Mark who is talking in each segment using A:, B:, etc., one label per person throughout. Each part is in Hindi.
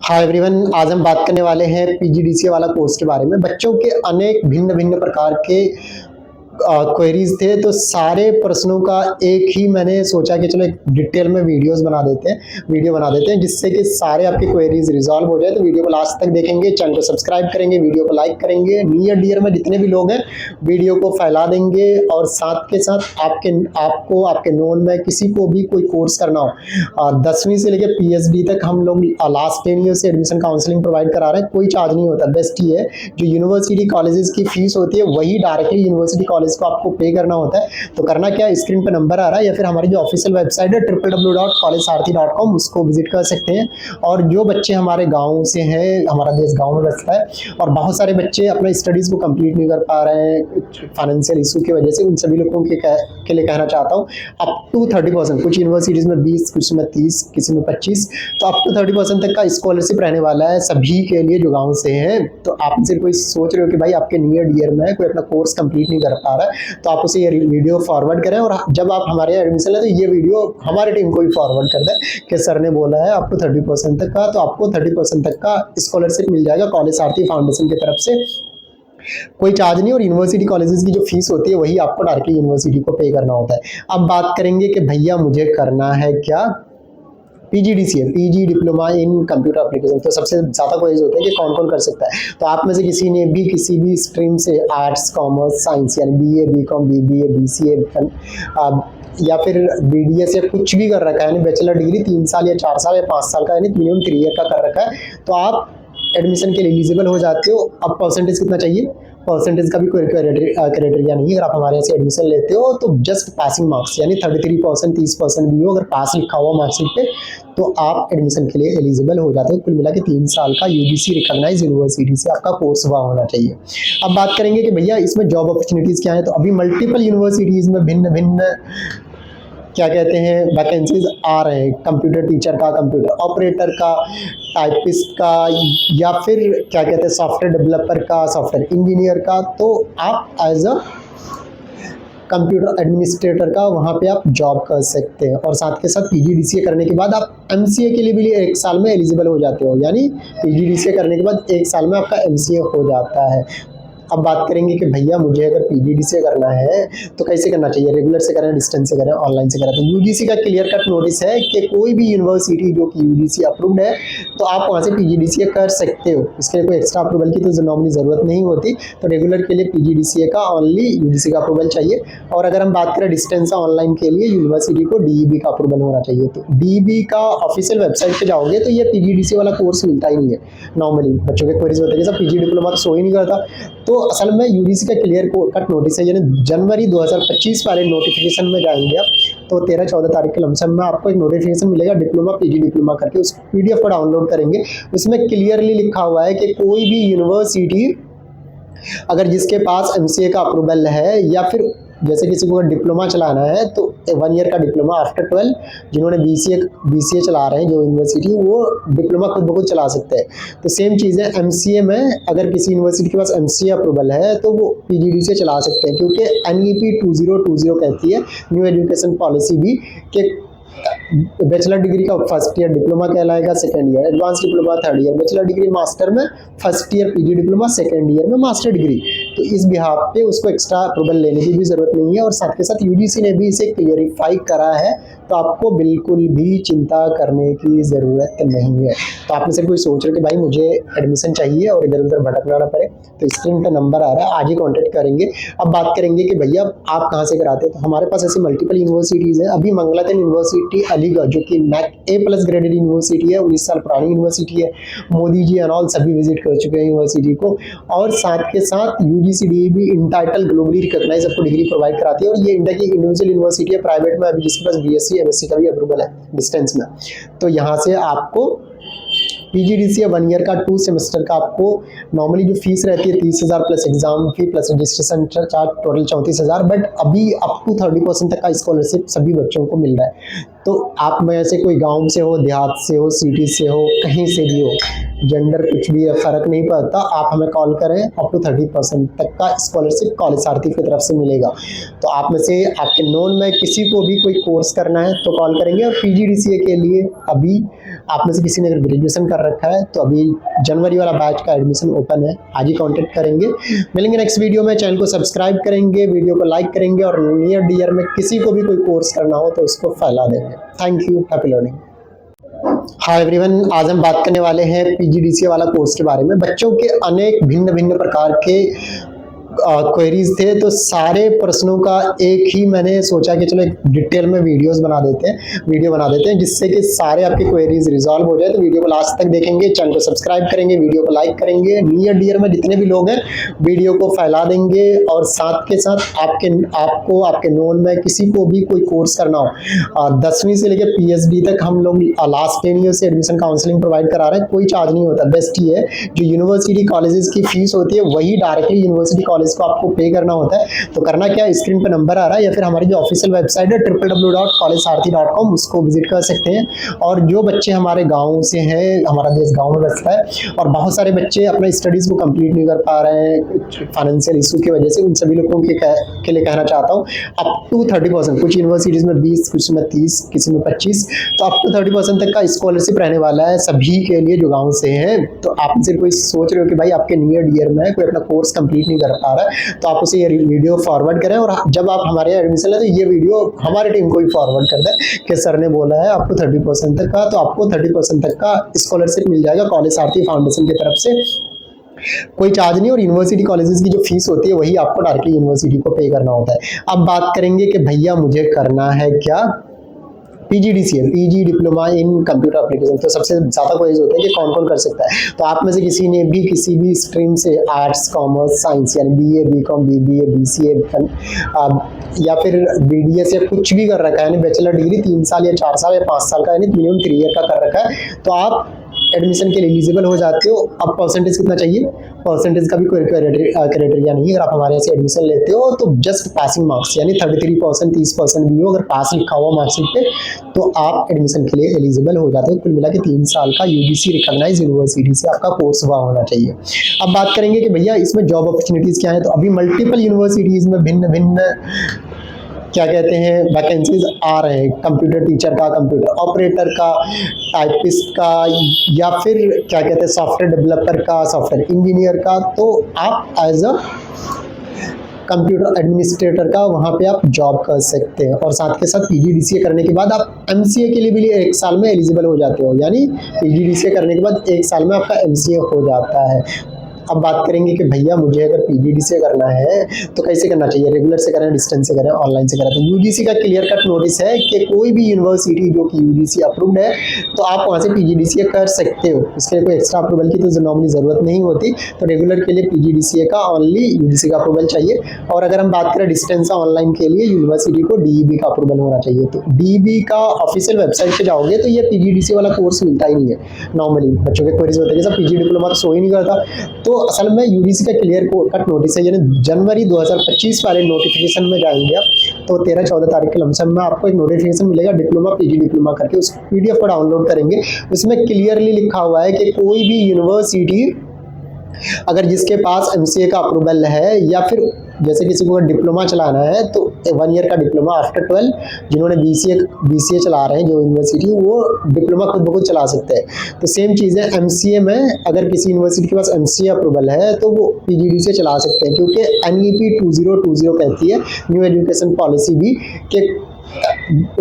A: हाय एवरीवन, आज हम बात करने वाले हैं पीजीडीसीए वाला कोर्स के बारे में। बच्चों के अनेक भिन्न भिन्न प्रकार के क्वेरीज थे, तो सारे प्रश्नों का एक ही मैंने सोचा कि चलो एक डिटेल में वीडियो बना देते हैं जिससे कि सारे आपके क्वेरीज रिजॉल्व हो जाए। तो वीडियो को लास्ट तक देखेंगे, चैनल को सब्सक्राइब करेंगे, वीडियो को लाइक करेंगे, नियर डियर में जितने भी लोग हैं वीडियो को फैला देंगे। और साथ के साथ आपको आपके नोन में किसी को भी कोई कोर्स करना हो, 10वीं से लेकर पीएचडी तक हम लोग लास्ट 10 ईयर से एडमिशन काउंसलिंग प्रोवाइड करा रहे हैं। कोई चार्ज नहीं होता। बेस्ट ये है, जो यूनिवर्सिटी कॉलेजेस की फीस होती है वही डायरेक्टली यूनिवर्सिटी कॉलेज को आपको पे करना होता है। तो करना क्या, स्क्रीन पे नंबर आ रहा है या फिर हमारी जो ऑफिशियल वेबसाइट है www.collegesaarathi.com, उसको विजिट कर सकते हैं। और जो बच्चे हमारे गांव से हैं, हमारा देश गांव में बसता है और बहुत सारे बच्चे अपना स्टडीज़ को कंप्लीट नहीं कर पा रहे हैं फाइनेंशियल इशू की वजह से, उन सभी लोगों के लिए कहना चाहता हूँ अप टू 30%, कुछ यूनिवर्सिटीज़ में 20, कुछ में 30, किसी में 25, तो अप टू 30% तक का स्कॉलरशिप रहने वाला है सभी के लिए जो गाँव से हैं। तो आप से कोई सोच रहे हो कि भाई आपके नियर डियर में कोई अपना कोर्स कंप्लीट नहीं कर पा रहा है, तो आप उसे ये वीडियो फॉरवर्ड करें। और जब आप हमारे यहाँ एडमिशन लें तो ये वीडियो हमारे टीम को भी फॉरवर्ड कर दें कि सर ने बोला है आपको 30% तक का, तो आपको 30% तक का स्कॉलरशिप मिल जाएगा कॉलेज सारथी फाउंडेशन की तरफ से। कोई चार्ज नहीं, और यूनिवर्सिटी कॉलेजेस की जो फीस होती है वही आपको डायरेक्टली यूनिवर्सिटी को पे करना होता है। अब बात करेंगे कि भैया मुझे करना है क्या, PGDCA, PG diploma in computer application. तो सबसे ज़्यादा क्वेरीज होते हैं कि कौन कौन कर सकता है। तो आप में से किसी ने भी किसी भी स्ट्रीम से आर्ट्स, कॉमर्स, साइंस यानी बीए, बीकॉम, बीबीए, बीसीए या फिर बीडीएस या कुछ भी कर रखा है, यानी बैचलर डिग्री 3 साल या 4 साल या 5 साल का, यानी मिनिमम 3 ईयर का कर रखा है, तो आप एडमिशन के लिए एलिजिबल हो जाते हो। अब परसेंटेज कितना चाहिए, परसेंटेज का भी कोई क्राइटेरिया नहीं है। अगर आप हमारे यहाँ से एडमिशन लेते हो तो जस्ट पासिंग मार्क्स यानी 33%, 30% भी हो, अगर पास लिखा हुआ मार्कशीट पे, तो आप एडमिशन के लिए एलिजिबल हो जाते हो। कुल मिला के 3 साल का यूजीसी रिकॉग्नाइज यूनिवर्सिटी से आपका कोर्स हुआ होना चाहिए। अब बात करेंगे कि भैया इसमें जॉब अपॉर्चुनिटीज़ क्या है। तो अभी मल्टीपल यूनिवर्सिटीज़ में भिन्न भिन्न क्या कहते हैं वैकेंसीज आ रहे हैं, कंप्यूटर टीचर का, कंप्यूटर ऑपरेटर का, टाइपिस्ट का, या फिर क्या कहते हैं सॉफ्टवेयर डेवलपर का, सॉफ्टवेयर इंजीनियर का। तो आप एज अ कंप्यूटर एडमिनिस्ट्रेटर का वहाँ पे आप जॉब कर सकते हैं। और साथ के साथ पीजीडीसीए करने के बाद आप एमसीए के लिए भी 1 साल में एलिजिबल हो जाते हो, यानी पीजीडीसीए करने के बाद 1 साल में आपका एमसीए हो जाता है। अब बात करेंगे कि भैया मुझे अगर पीजीडीसीए करना है तो कैसे करना चाहिए, रेगुलर से करें, डिस्टेंस से करें, ऑनलाइन से करें। तो यूजीसी का क्लियर कट नोटिस है कि कोई भी यूनिवर्सिटी जो कि यूजीसी अप्रूव्ड है तो आप वहाँ से पीजीडीसीए कर सकते हो। इसके लिए कोई एक्स्ट्रा अप्रूवल की तो नॉर्मली ज़रूरत नहीं होती। तो रेगुलर के लिए पीजीडीसीए का ओनली यूजीसी का अप्रूवल चाहिए। और अगर हम बात करें डिस्टेंस ऑनलाइन के लिए, यूनिवर्सिटी को डीईबी का अप्रूवल होना चाहिए। तो डीईबी का ऑफिशियल वेबसाइट पर जाओगे तो ये पीजीडीसीए वाला कोर्स मिलता ही नहीं है। नॉर्मली बच्चों के क्वेरीज होते हैं कि सर पीजी डिप्लोमा तो शो ही नहीं करता। तो असल में यूजीसी का क्लियर कट नोटिस है, यानी जनवरी 2025 वाले नोटिफिकेशन में जाएंगे आप तो 13-14 तारीख के लमसम में आपको एक नोटिफिकेशन मिलेगा डिप्लोमा, पीजी डिप्लोमा करके। उस पीडीएफ को डाउनलोड करेंगे, उसमें क्लियरली लिखा हुआ है कि कोई भी यूनिवर्सिटी अगर जिसके पास एमसीए का अप्रूवल है, या फिर जैसे किसी को डिप्लोमा चलाना है तो 1 ईयर का डिप्लोमा आफ्टर 12, जिन्होंने बीसीए चला रहे हैं जो यूनिवर्सिटी, वो डिप्लोमा खुद ब खुद चला सकते हैं। तो सेम चीज़ है एमसीए में, अगर किसी यूनिवर्सिटी के पास एमसीए अप्रूवल है तो वो पीजीडीसीए चला सकते हैं, क्योंकि एनईपी 2020 कहती है, न्यू एजुकेशन पॉलिसी भी, कि बैचलर डिग्री का फर्स्ट ईयर डिप्लोमा कहलाएगा, second year advance diploma, third year bachelor degree, master में first year PG diploma, second year में मास्टर डिग्री। तो इस बिहाफ पे उसको एक्स्ट्रा अप्रूवल लेने की भी ज़रूरत नहीं है। और साथ के साथ यूजीसी ने भी इसे क्लियरिफाई करा है, तो आपको बिल्कुल भी चिंता करने की ज़रूरत नहीं है। तो आप में से कोई सोच रहे कि भाई मुझे एडमिशन चाहिए और इधर उधर भटकना ना पड़े, तो स्क्रीन पर नंबर आ रहा है, आज ही कॉन्टेक्ट करेंगे। अब बात करेंगे कि भैया आप कहाँ से कराते हैं। तो हमारे पास ऐसी मल्टीपल यूनिवर्सिटीज़ हैं। अभी मंगलातन यूनिवर्सिटी अलीगढ़, जो कि NAC A+ ग्रेडेड यूनिवर्सिटी है, 19 साल पुरानी यूनिवर्सिटी है, मोदी जी एंड ऑल सभी विजिट कर चुके हैं यूनिवर्सिटी को। और साथ के साथ यूजीसी भी इंटाइटल ग्लोबली रिकॉग्नाइज आपको डिग्री प्रोवाइड कराती है। और ये इंडिया की इंडिविजुअल यूनिवर्सिटी है, प्राइवेट में अभी जिसके पास बीएससी एमएससी का भी अप्रूवल है डिस्टेंस में। तो यहाँ से आपको पीजीडीसीए 1 ईयर का 2 सेमेस्टर का आपको नॉर्मली जो फीस रहती है 30,000 plus exam fee plus registration charge, total 34,000। But अभी अप टू 30% तक का स्कॉलरशिप सभी बच्चों को मिल रहा है। तो आप में से कोई गांव से हो, देहात से हो, सिटी से हो, कहीं से भी हो, जेंडर कुछ भी है, फ़र्क नहीं पड़ता। आप हमें कॉल करें, अप टू 30% तक का स्कॉलरशिप कॉलेज सारथी की तरफ से मिलेगा। तो आप में से आपके नोन में किसी को भी कोई कोर्स करना है तो कॉल करेंगे। और PGDCA के लिए अभी आप में से किसी ने अगर ग्रेजुएशन कर रखा है तो अभी जनवरी वाला बैच का एडमिशन ओपन है, आज ही कॉन्टेक्ट करेंगे। मिलेंगे नेक्स्ट वीडियो में। चैनल को सब्सक्राइब करेंगे, वीडियो को लाइक करेंगे और नियर डियर में किसी को भी कोई कोर्स करना हो तो उसको फैला देंगे। Thank you, happy learning. Hi everyone, आज हम बात करने वाले हैं PGDCA वाला कोर्स के बारे में। बच्चों के अनेक भिन्न भिन्न प्रकार के क्वेरीज थे, तो सारे प्रश्नों का एक ही मैंने सोचा कि चलो एक डिटेल में वीडियो बना देते हैं जिससे कि सारे आपके क्वेरीज रिजॉल्व हो जाए। तो वीडियो को लास्ट तक देखेंगे, चैनल को सब्सक्राइब करेंगे, वीडियो को लाइक करेंगे, नियर डियर में जितने भी लोग हैं वीडियो को फैला देंगे। और साथ के साथ आपको आपके नोन में किसी को भी कोई कोर्स करना हो, 10वीं से लेकर PhD तक हम लोग लास्ट 10 ईयर से एडमिशन काउंसलिंग प्रोवाइड करा रहे हैं। कोई चार्ज नहीं होता। बेस्ट ये है, जो यूनिवर्सिटी कॉलेजेस की फीस होती है वही डायरेक्टली यूनिवर्सिटी कॉलेज को आपको पे करना होता है। तो करना क्या, स्क्रीन पे नंबर आ रहा है या फिर हमारी जो ऑफिशियल वेबसाइट है www.collegesaarathi.com, उसको विजिट कर सकते हैं। और जो बच्चे हमारे गांव से हैं, हमारा देश गांव में बसता है और बहुत सारे बच्चे अपना स्टडीज को कंप्लीट नहीं कर पा रहे हैं फाइनेंशियल इशू की वजह से, उन सभी लोगों के लिए कहना चाहता हूँ अप टू 30%, कुछ यूनिवर्सिटीज में 20, कुछ में 30, किसी में 25, तो अप टू 30% तक का स्कॉलरशिप रहने वाला है सभी के लिए जो गाँव से हैं। तो आप सिर्फ कोई सोच रहे हो कि भाई आपके नियर डियर में कोई अपना कोर्स कंप्लीट नहीं कर पा रहा है, तो आप उसे ये वीडियो फॉरवर्ड करें। और जब आप हमारे यहाँ एडमिशन लें तो ये वीडियो हमारे टीम को ही फॉरवर्ड कर दें कि सर ने बोला है आपको 30% तक का, तो आपको 30% तक का स्कॉलरशिप मिल जाएगा कॉलेज सारथी फाउंडेशन की तरफ से। कोई चार्ज नहीं। और यूनिवर्सिटी कॉलेजेस की जो फीस होती है वही आपको डायरेक्टली यूनिवर्सिटी को पे करना होता है। अब बात करेंगे कि भैया मुझे करना है क्या, PGDCA, PG diploma in computer application. तो सबसे ज़्यादा क्वेरीज होते हैं कि कौन कौन कर सकता है। तो आप में से किसी ने भी किसी भी स्ट्रीम से आर्ट्स, कॉमर्स, साइंस यानी BA, BCom, BBA, BCA या फिर BDS या कुछ भी कर रखा है, यानी बैचलर डिग्री 3 साल या 4 साल या 5 साल का, यानी मिनिमम 3 ईयर का कर रखा है, तो आप एडमिशन के लिए एलिजिबल हो जाते हो। अब परसेंटेज कितना चाहिए, परसेंटेज का भी कोई क्राइटेरिया नहीं है। अगर आप हमारे यहाँ से एडमिशन लेते हो तो जस्ट पासिंग मार्क्स यानी 33%, 30% भी हो, अगर पास लिखा हुआ मार्क्सिट पे, तो आप एडमिशन के लिए एलिजिबल हो जाते हो। कुल मिला के 3 साल का UGC रिकॉग्नाइज यूनिवर्सिटी से आपका कोर्स हुआ होना चाहिए। अब बात करेंगे कि भैया इसमें जॉब अपॉर्चुनिटीज़ क्या है। तो अभी मल्टीपल यूनिवर्सिटीज़ में भिन्न भिन्न क्या कहते हैं वैकेंसीज आ रहे हैं, कंप्यूटर टीचर का, कंप्यूटर ऑपरेटर का, टाइपिस्ट का, या फिर क्या कहते हैं सॉफ्टवेयर डेवलपर का, सॉफ्टवेयर इंजीनियर का। तो आप एज अ कंप्यूटर एडमिनिस्ट्रेटर का वहाँ पे आप जॉब कर सकते हैं। और साथ के साथ PGDCA करने के बाद आप MCA के लिए भी 1 साल में एलिजिबल हो जाते हो, यानी PGDCA करने के बाद 1 साल में आपका MCA हो जाता है। अब बात करेंगे कि भैया मुझे अगर PGDCA करना है तो कैसे करना चाहिए, रेगुलर से करें, डिस्टेंस से करें, ऑनलाइन से करें। तो UGC का क्लियर कट नोटिस है कि कोई भी यूनिवर्सिटी जो कि UGC अप्रूव्ड है तो आप वहाँ से PGDCA कर सकते हो। इसके लिए कोई एक्स्ट्रा अप्रूवल की तो नॉर्मली ज़रूरत नहीं होती। तो रेगुलर के लिए PGDCA का ओनली UGC का अप्रूवल चाहिए। और अगर हम बात करें डिस्टेंस ऑनलाइन के लिए, यूनिवर्सिटी को DEB का अप्रूवल होना चाहिए। तो DEB का ऑफिशियल वेबसाइट पर जाओगे तो ये PGDCA वाला कोर्स मिलता ही नहीं है। नॉर्मली बच्चों के क्वेरीज होते हैं कि सब PG डिप्लोमा तो शो ही नहीं करता। तो असल में UGC का क्लियर कट नोटिस है, यानी जनवरी 2025 वाले नोटिफिकेशन में जाएंगे आप तो 13-14 तारीख के लमसम में आपको एक नोटिफिकेशन मिलेगा डिप्लोमा PG डिप्लोमा करके। उस PDF को डाउनलोड करेंगे, उसमें क्लियरली लिखा हुआ है कि कोई भी यूनिवर्सिटी अगर जिसके पास MCA का अप्रूवल है, या फिर जैसे किसी को डिप्लोमा चलाना है तो 1 ईयर का डिप्लोमा आफ्टर 12, जिन्होंने BCA चला रहे हैं जो यूनिवर्सिटी, वो डिप्लोमा खुद ब खुद चला सकते हैं। तो सेम चीज़ है MCA में, अगर किसी यूनिवर्सिटी के पास MCA अप्रूवल है तो वो PGDCA चला सकते हैं, क्योंकि NEP 2020 कहती है, न्यू एजुकेशन पॉलिसी भी, कि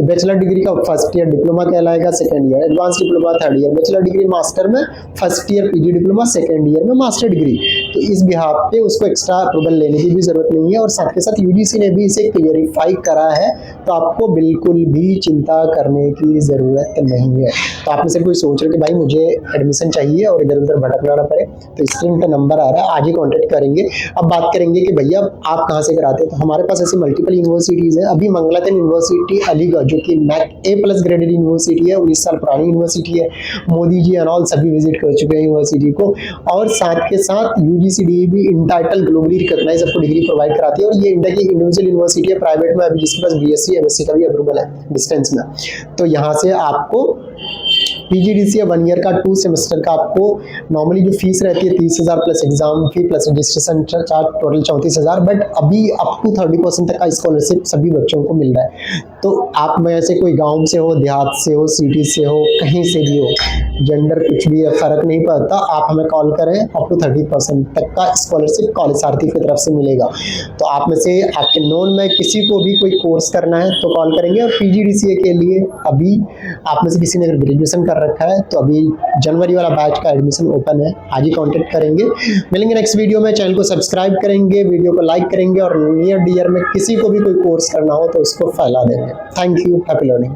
A: बैचलर डिग्री का फर्स्ट ईयर डिप्लोमा कहलाएगा, second year advance diploma, third year bachelor degree, master में first year PG diploma, second year में मास्टर डिग्री। तो इस बिहाफ पे उसको एक्स्ट्रा अप्रूवल लेने की भी जरूरत नहीं है। और साथ के साथ UGC ने भी इसे क्लियरिफाई करा है, तो आपको बिल्कुल भी चिंता करने की ज़रूरत नहीं है। तो आप में से कोई सोच रहे कि भाई मुझे एडमिशन चाहिए और इधर उधर भटकना ना पड़े, तो स्क्रीन पर नंबर आ रहा है, आज ही कॉन्टेक्ट करेंगे। अब बात करेंगे कि भैया आप कहाँ से कराते हैं। तो हमारे पास ऐसी मल्टीपल यूनिवर्सिटीज़ हैं। अभी मंगलातन यूनिवर्सिटी अलीगढ़ जो कि NAC A+ ग्रेडेड यूनिवर्सिटी है, 19 साल पुरानी यूनिवर्सिटी है, मोदी जी एंड ऑल सभी विजिट कर चुके हैं यूनिवर्सिटी को। और साथ के साथ UGC DEB entitle globally recognise आपको डिग्री प्रोवाइड कराती है। और ये इंडिया की इंडिविजुअल यूनिवर्सिटी है, प्राइवेट में अभी जिसके पास BSc MSc का भी अप्रूवल है डिस्टेंस में। तो यहाँ से आपको पीजीडीसीए 1 ईयर का 2 सेमेस्टर का आपको नॉर्मली जो फीस रहती है 30,000 plus exam fee plus registration charge total 34,000, but अभी अप टू 30% तक का स्कॉलरशिप सभी बच्चों को मिल रहा है। तो आप में से कोई गाँव से हो, देहात से हो, सिटी से हो, कहीं से भी हो, जेंडर कुछ भी फ़र्क नहीं पड़ता, आप हमें कॉल करें, अप टू 30% तक का स्कॉलरशिप कॉलेज सारथी की तरफ से मिलेगा। तो आप में से आपके नोन में किसी को भी कोई कोर्स करना है तो कॉल करेंगे। और पीजीडीसीए के लिए अभी आप में से किसी ने अगर ग्रेजुएशन कर रखा है तो अभी जनवरी वाला बैच का एडमिशन ओपन है, आज ही कॉन्टेक्ट करेंगे। मिलेंगे नेक्स्ट वीडियो में। चैनल को सब्सक्राइब करेंगे, वीडियो को लाइक करेंगे और नियर डियर में किसी को भी कोई कोर्स करना हो तो उसको फैला देंगे। Thank you, happy learning.